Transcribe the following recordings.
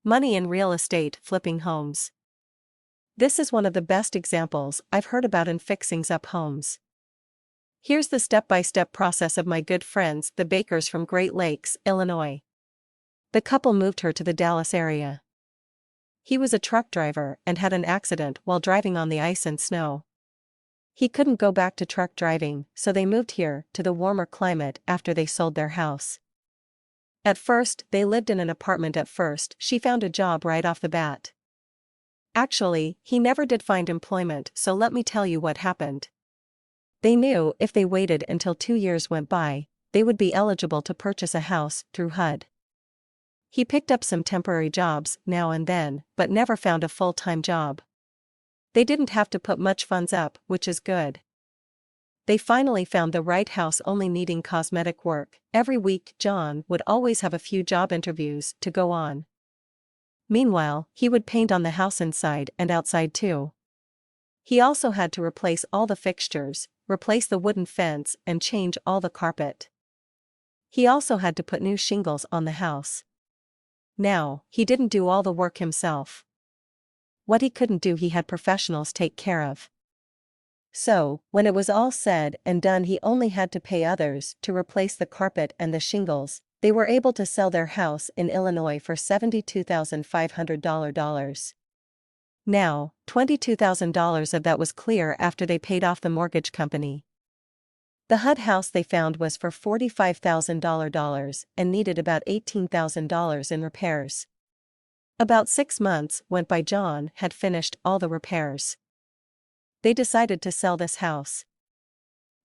Money in real estate, flipping homes. This is one of the best examples I've heard about in fixing up homes. Here's the step-by-step process of my good friends, the Bakers from Great Lakes, Illinois. The couple moved her to the Dallas area. He was a truck driver and had an accident while driving on the ice and snow. He couldn't go back to truck driving, so they moved here to the warmer climate after they sold their house. At first, they lived in an apartment. At first, she found a job right off the bat. Actually, he never did find employment, so let me tell you what happened. They knew if they waited until 2 years went by, they would be eligible to purchase a house through HUD. He picked up some temporary jobs now and then, but never found a full-time job. They didn't have to put much funds up, which is good. They finally found the right house, only needing cosmetic work. Every week, John would always have a few job interviews to go on. Meanwhile, he would paint on the house inside and outside too. He also had to replace all the fixtures, replace the wooden fence, and change all the carpet. He also had to put new shingles on the house. Now, he didn't do all the work himself. What he couldn't do, he had professionals take care of. So, when it was all said and done, he only had to pay others to replace the carpet and the shingles. They were able to sell their house in Illinois for $72,500. Now, $22,000 of that was clear after they paid off the mortgage company. The HUD house they found was for $45,000 and needed about $18,000 in repairs. About 6 months went by. John had finished all the repairs. They decided to sell this house.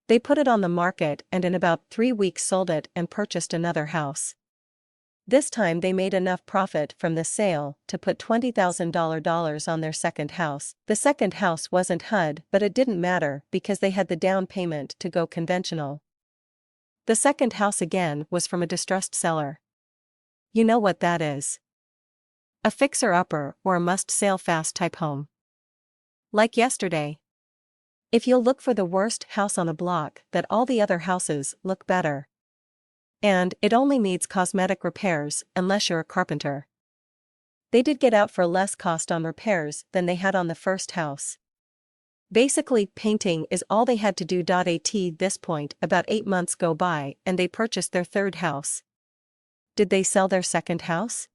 They put it on the market and in about 3 weeks sold it and purchased another house. This time they made enough profit from the sale to put $20,000 on their second house. The second house wasn't HUD, but it didn't matter because they had the down payment to go conventional. The second house again was from a distressed seller. You know what that is? A fixer-upper or a must-sell-fast type home. Like yesterday. If you'll look for the worst house on the block, that all the other houses look better. And it only needs cosmetic repairs unless you're a carpenter. They did get out for less cost on repairs than they had on the first house. Basically, painting is all they had to do. At this point, about 8 months go by and they purchased their third house. Did they sell their second house?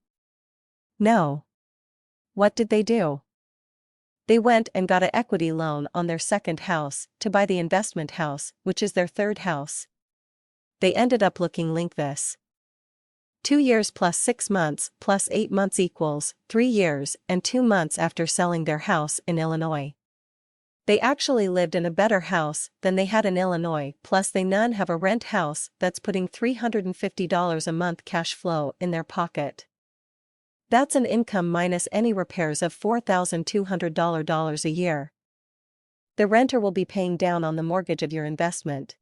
No. What did they do? They went and got an equity loan on their second house to buy the investment house, which is their third house. They ended up looking like this. 2 years plus 6 months plus 8 months equals 3 years and 2 months after selling their house in Illinois. They actually lived in a better house than they had in Illinois, plus they none have a rent house that's putting $350 a month cash flow in their pocket. That's an income minus any repairs of $4,200 a year. The renter will be paying down on the mortgage of your investment.